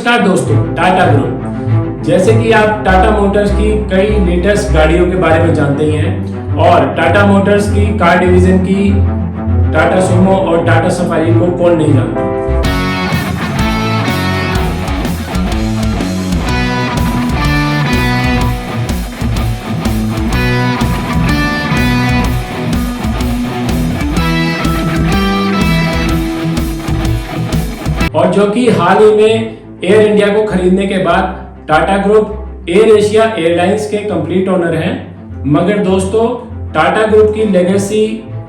नमस्कार दोस्तों, टाटा ग्रुप। जैसे कि आप टाटा मोटर्स की कई लेटेस्ट गाड़ियों के बारे में जानते ही हैं और टाटा मोटर्स की कार डिवीजन की टाटा सुमो और टाटा सफारी को कौन नहीं जानता। और जो कि हाल ही में एयर इंडिया को खरीदने के बाद Tata group air Asia airlines के कंप्लीट ओनर हैं। मगर दोस्तों, टाटा ग्रुप की लेगेसी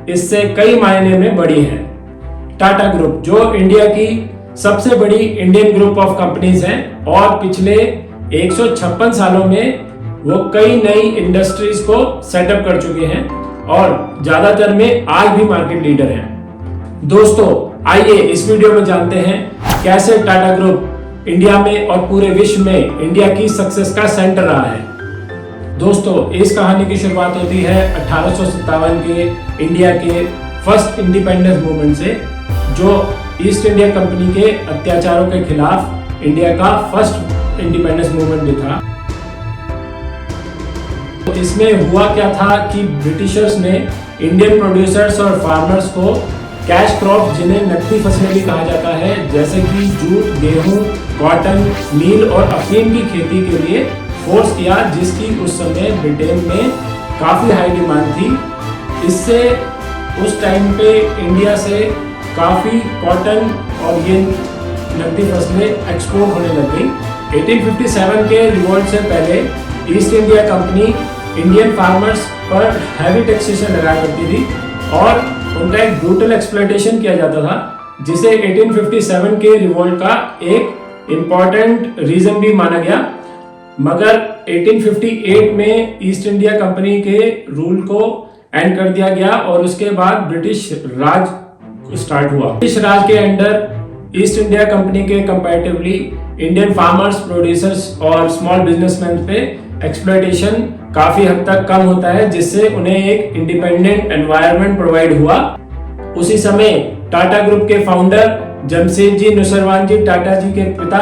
इससे कई मायने में बड़ी है। टाटा ग्रुप जो इंडिया की सबसे बड़ी इंडियन ग्रुप ऑफ कंपनीज हैं और पिछले 156 सालों में वो कई नई इंडस्ट्रीज को सेटअप कर चुके हैं और ज्यादातर में आज भी मार्केट लीडर हैं। दोस्तों, आइए इस वीडियो में जानते हैं कैसे टाटा ग्रुप इंडिया में और पूरे विश्व में इंडिया की सक्सेस का सेंटर रहा है। दोस्तों, इस कहानी की शुरुआत होती है 1857 के इंडिया के फर्स्ट इंडिपेंडेंस मूवमेंट से, जो ईस्ट इंडिया कंपनी के अत्याचारों के खिलाफ इंडिया का फर्स्ट इंडिपेंडेंस मूवमेंट भी था। तो इसमें हुआ क्या था कि ब्रिटिशर्स ने इंडियन प्रोड्यूसर्स और फार्मर्स को कैश क्रॉप, जिन्हें नकदी फसलें भी कहा जाता है, जैसे कि जूट, गेहूं, कॉटन, नील और अफीम की खेती के लिए फोर्स किया, जिसकी उस समय ब्रिटेन में काफ़ी हाई डिमांड थी। इससे उस टाइम पे इंडिया से काफ़ी कॉटन और ये नकदी फसलें एक्सपोर्ट होने लग गई। 1857 के रिवॉल्ट से पहले east India company Indian farmers पर हैवी टैक्सेशन लगाया करती थी और उनका एक ब्रूटल एक्सप्लॉयटेशन किया जाता था, जिसे 1857 के रिवॉल्ट का एक इम्पॉर्टेंट रीजन भी माना गया। मगर 1858 में ईस्ट इंडिया कंपनी के रूल को एंड कर दिया गया और उसके बाद ब्रिटिश राज स्टार्ट हुआ। ब्रिटिश राज के अंडर ईस्ट इंडिया कंपनी के कंपैरेटिवली इंडियन फार्मर्स, प्रोड्यूसर्स और स्मॉल बिजनेसमैन पे एक्सप्लॉयटेशन काफी हद तक कम होता है, जिससे उन्हें एक इंडिपेंडेंट एनवायरनमेंट प्रोवाइड हुआ। उसी समय टाटा ग्रुप के फाउंडर जमशेदजी नुसरवानजी टाटा जी के पिता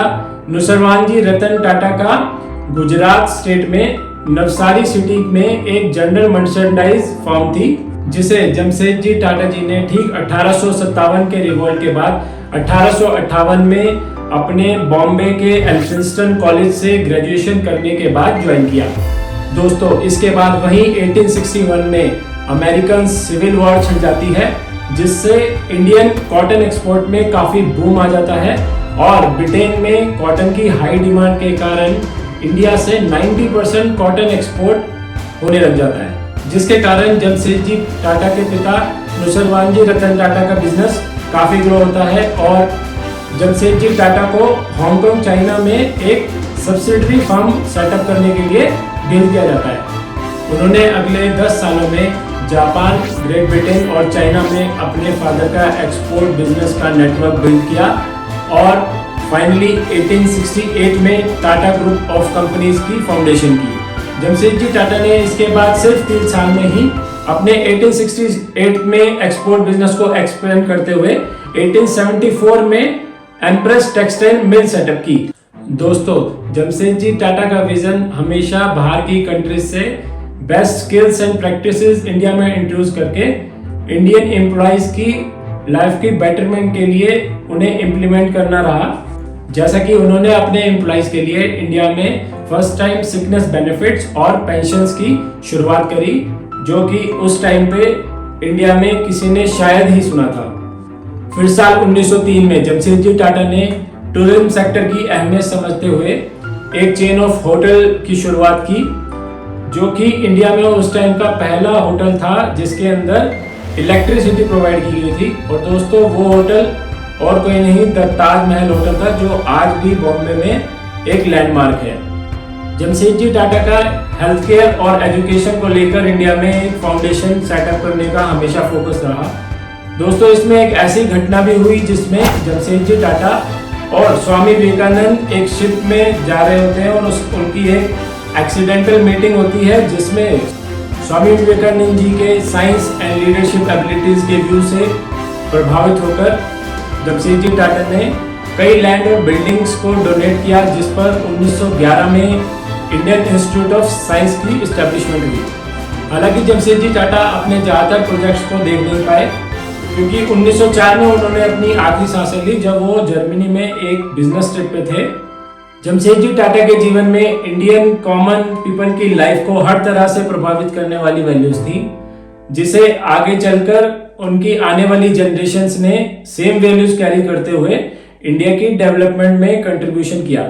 नुसरवानजी रतन टाटा का गुजरात स्टेट में नवसारी सिटी में एक जनरल मर्चेंडाइज फर्म थी, जिसे जमशेदजी टाटा जी ने ठीक 1857 के रिवॉल्ट के बाद 1858 में अपने बॉम्बे के एल्फिंस्टन कॉलेज से ग्रेजुएशन करने के बाद ज्वाइन किया। दोस्तों, इसके बाद वहीं 1861 में अमेरिकन सिविल वॉर छिड़ जाती है, जिससे इंडियन कॉटन एक्सपोर्ट में काफी बूम आ जाता है और ब्रिटेन में कॉटन की हाई डिमांड के कारण इंडिया से 90% कॉटन एक्सपोर्ट होने लग जाता है, जिसके कारण जमशेदजी टाटा के पिता नुसरवानजी रतन टाटा का बिजनेस काफी ग्रो होता है और जमशेदजी टाटा को हांगकांग, चाइना में एक सब्सिडरी फर्म सेटअप करने के लिए भेज दिया जाता है। उन्होंने अगले 10 सालों में जापान, ग्रेट ब्रिटेन और चाइना में अपने फादर का एक्सपोर्ट बिजनेस का नेटवर्क बिल्ड किया और फाइनली 1868 में टाटा ग्रुप ऑफ कंपनीज की फाउंडेशन की। जमशेदजी टाटा ने इसके बाद सिर्फ 3 साल में ही अपने 1868 में एक्सपोर्ट बिजनेस को एक्सपेंड करते हुए 1874 में एम्प्रेस टेक्सटाइल मिल सेटअप की। दोस्तों, जमशेदजी टाटा का विजन हमेशा बाहर की कंट्रीज से best skills and practices India में इंट्रोड्यूस करके इंडियन एम्प्लॉइज की लाइफ की बेटरमेंट के लिए उन्हें इम्प्लीमेंट करना रहा। जैसा कि उन्होंने अपने एम्प्लॉइज के लिए इंडिया में फर्स्ट टाइम सिकनेस बेनिफिट्स और पेंशन्स की शुरुआत करी, जो कि उस टाइम पे इंडिया में किसी ने शायद ही सुना था। फिर साल 1903 में जमशेदजी टाटा ने टूरिज्म सेक्टर की अहमियत समझते हुए एक चेन ऑफ होटल की शुरुआत की, जो कि इंडिया में उस टाइम का पहला होटल था जिसके अंदर इलेक्ट्रिसिटी प्रोवाइड की गई थी। और दोस्तों, वो होटल और कोई नहीं, द ताजमहल होटल था, जो आज भी बॉम्बे में एक लैंडमार्क है। जमशेदजी टाटा का हेल्थ केयर और एजुकेशन को लेकर इंडिया में एक फाउंडेशन सेटअप करने का हमेशा फोकस रहा। दोस्तों, इसमें एक ऐसी घटना भी हुई जिसमें जमशेदजी टाटा और स्वामी विवेकानंद एक शिप में जा रहे होते हैं और उनकी एक एक्सीडेंटल मीटिंग होती है, जिसमें स्वामी विवेकानंद जी के साइंस एंड लीडरशिप एबिलिटीज के व्यू से प्रभावित होकर जमशेदजी टाटा ने कई लैंड और बिल्डिंग्स को डोनेट किया, जिस पर 1911 में इंडियन इंस्टीट्यूट ऑफ साइंस की इस्टेब्लिशमेंट हुई। हालांकि जमशेदजी टाटा अपने ज़्यादातर प्रोजेक्ट्स को देख नहीं पाए, क्योंकि 1904 में उन्होंने अपनी आखिरी सांसें ली जब वो जर्मनी में एक बिजनेस ट्रिप पे थे। जमशेदजी टाटा के जीवन में इंडियन कॉमन पीपल की लाइफ को हर तरह से प्रभावित करने वाली वैल्यूज थी, जिसे आगे चलकर उनकी आने वाली जनरेशन्स ने सेम वैल्यूज कैरी करते हुए इंडिया की डेवलपमेंट में कंट्रीब्यूशन किया।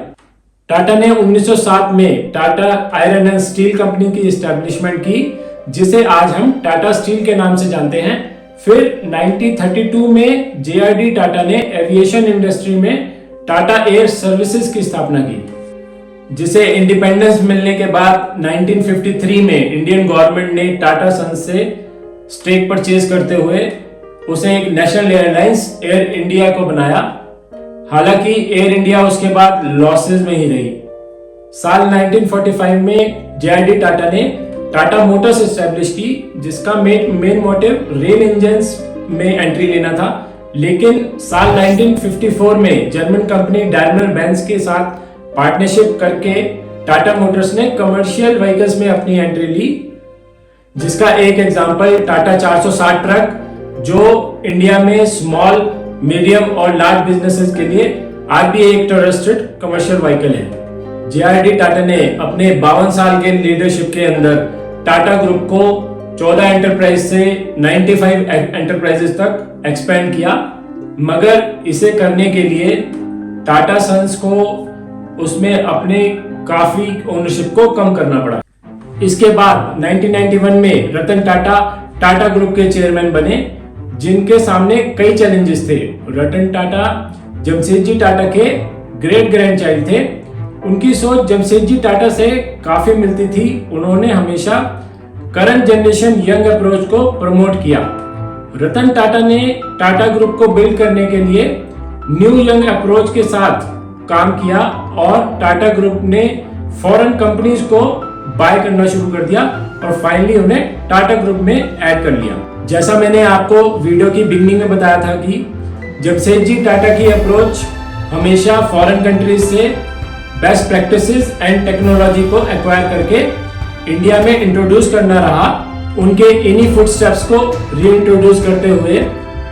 टाटा ने 1907 में Tata iron and steel company की एस्टेब्लिशमेंट की, जिसे आज हम टाटा स्टील के नाम से जानते हैं। फिर 1932 में जेआरडी टाटा ने एविएशन इंडस्ट्री में टाटा एयर सर्विसेज की स्थापना की, जिसे इंडिपेंडेंस मिलने के बाद 1953 में इंडियन गवर्नमेंट ने टाटा सन्स से स्टेक परचेज करते हुए उसे एक नेशनल एयरलाइंस एयर इंडिया को बनाया। हालांकि एयर इंडिया उसके बाद लॉसेस में ही रही। साल 1945 में जेआरडी टाटा ने टाटा मोटर्स एस्टेब्लिश की, जिसका मेन मोटिव रेल इंजन्स में एंट्री लेना था। लेकिन साल 1954 में जर्मन कंपनी डायमलर बेंज के साथ पार्टनरशिप करके टाटा मोटर्स ने कमर्शियल व्हीकल्स में अपनी एंट्री ली, जिसका एक एग्जांपल टाटा 460 ट्रक, जो इंडिया में स्मॉल, मीडियम और लार्ज बिजनेसेस के लिए आज भी एक ट्रस्टेड कमर्शियल व्हीकल है। जेआरडी टाटा ने अपने 52 साल के लीडरशिप के अंदर टाटा ग्रुप को 14 एंटरप्राइज से 95 एंटरप्राइजेस तक एक्सपेंड किया, मगर इसे करने के लिए टाटा सन्स को उसमें अपने काफी ओनरशिप को कम करना पड़ा। इसके बाद 1991 में रतन टाटा टाटा ग्रुप के चेयरमैन बने, जिनके सामने कई चैलेंजेस थे। रतन टाटा जमशेदजी टाटा के ग्रेट ग्रैंड चाइल्ड थे। उनकी सोच जमशेदजी टाटा से काफी मिलती थी। उन्होंने हमेशा करंट जनरेशन यंग अप्रोच को प्रमोट किया। रतन टाटा ने टाटा ग्रुप को बिल्ड करने के लिए न्यू यंग अप्रोच के साथ काम किया और टाटा ग्रुप ने फॉरेन कंपनीज को बाय करना शुरू कर दिया और फाइनली उन्हें टाटा ग्रुप में ऐड कर लिया। जैसा मैंने आपको वीडियो की बिगनिंग में बताया था कि जमशेदजी टाटा की अप्रोच हमेशा फॉरेन कंट्रीज से बेस्ट प्रैक्टिसेस एंड टेक्नोलॉजी को एक्वायर करके इंडिया में इंट्रोड्यूस करना रहा। उनके इन्हीं फुटस्टेप्स को रीइंट्रोड्यूस करते हुए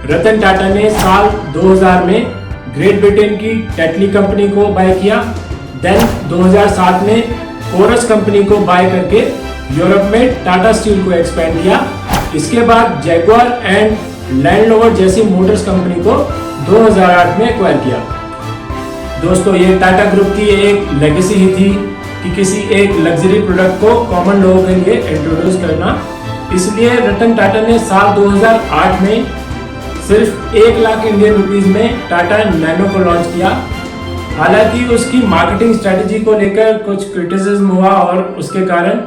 रतन टाटा ने साल 2000 में ग्रेट ब्रिटेन की टेटली कंपनी को बाय किया। देन 2007 में कोरस कंपनी को बाय करके यूरोप में टाटा स्टील को एक्सपेंड किया। इसके बाद जैगुआर एंड लैंड रोवर जैसी मोटर्स कंपनी को 2008 में एक्वायर किया। दोस्तों, ये टाटा ग्रुप की एक लेगेसी ही थी कि किसी एक लग्जरी प्रोडक्ट को कॉमन लोगों के लिए इंट्रोड्यूस करना। इसलिए रतन टाटा ने साल 2008 में सिर्फ 1 लाख इंडियन रुपीस में टाटा नैनो को लॉन्च किया। हालांकि उसकी मार्केटिंग स्ट्रेटेजी को लेकर कुछ क्रिटिसिज्म हुआ और उसके कारण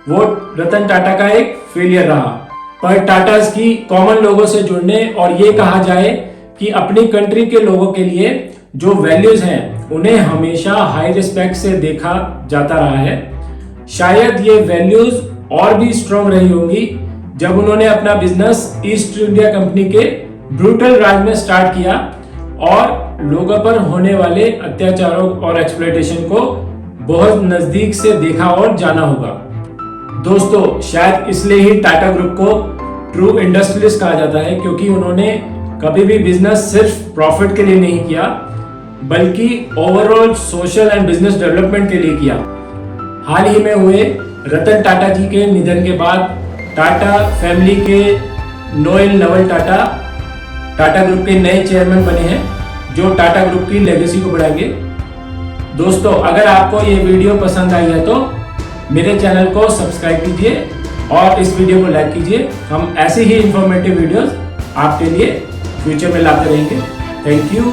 वो रतन टाटा का एक फेलियर रहा। पर टाटास की कॉमन लोगों से जुड़ने और ये कहा जाए कि अपनी कंट्री के लोगों के लिए जो वैल्यूज हैं उन्हें हमेशा हाई रिस्पेक्ट से देखा जाता रहा है। शायद ये वैल्यूज और भी स्ट्रॉन्ग रही होंगी जब उन्होंने अपना बिजनेस ईस्ट इंडिया कंपनी के ब्रूटल राज में स्टार्ट किया और लोगों पर होने वाले अत्याचारों और एक्सप्लॉयटेशन को बहुत नजदीक से देखा और जाना होगा। दोस्तों, शायद इसलिए ही टाटा ग्रुप को ट्रू इंडस्ट्रियलिस्ट कहा जाता है, क्योंकि उन्होंने कभी भी बिजनेस सिर्फ प्रॉफिट के लिए नहीं किया, बल्कि overall social and business development के लिए किया। हाल ही में हुए रतन टाटा जी के निधन के बाद टाटा फैमिली के नोएल नवल टाटा टाटा ग्रुप के नए चेयरमैन बने हैं, जो टाटा ग्रुप की लेगेसी को बढ़ाएंगे। दोस्तों, अगर आपको ये वीडियो पसंद आई है तो मेरे चैनल को सब्सक्राइब कीजिए और इस वीडियो को लाइक कीजिए। हम ऐसे ही इंफॉर्मेटिव वीडियोस आपके लिए फ्यूचर में लाते रहेंगे। Thank you.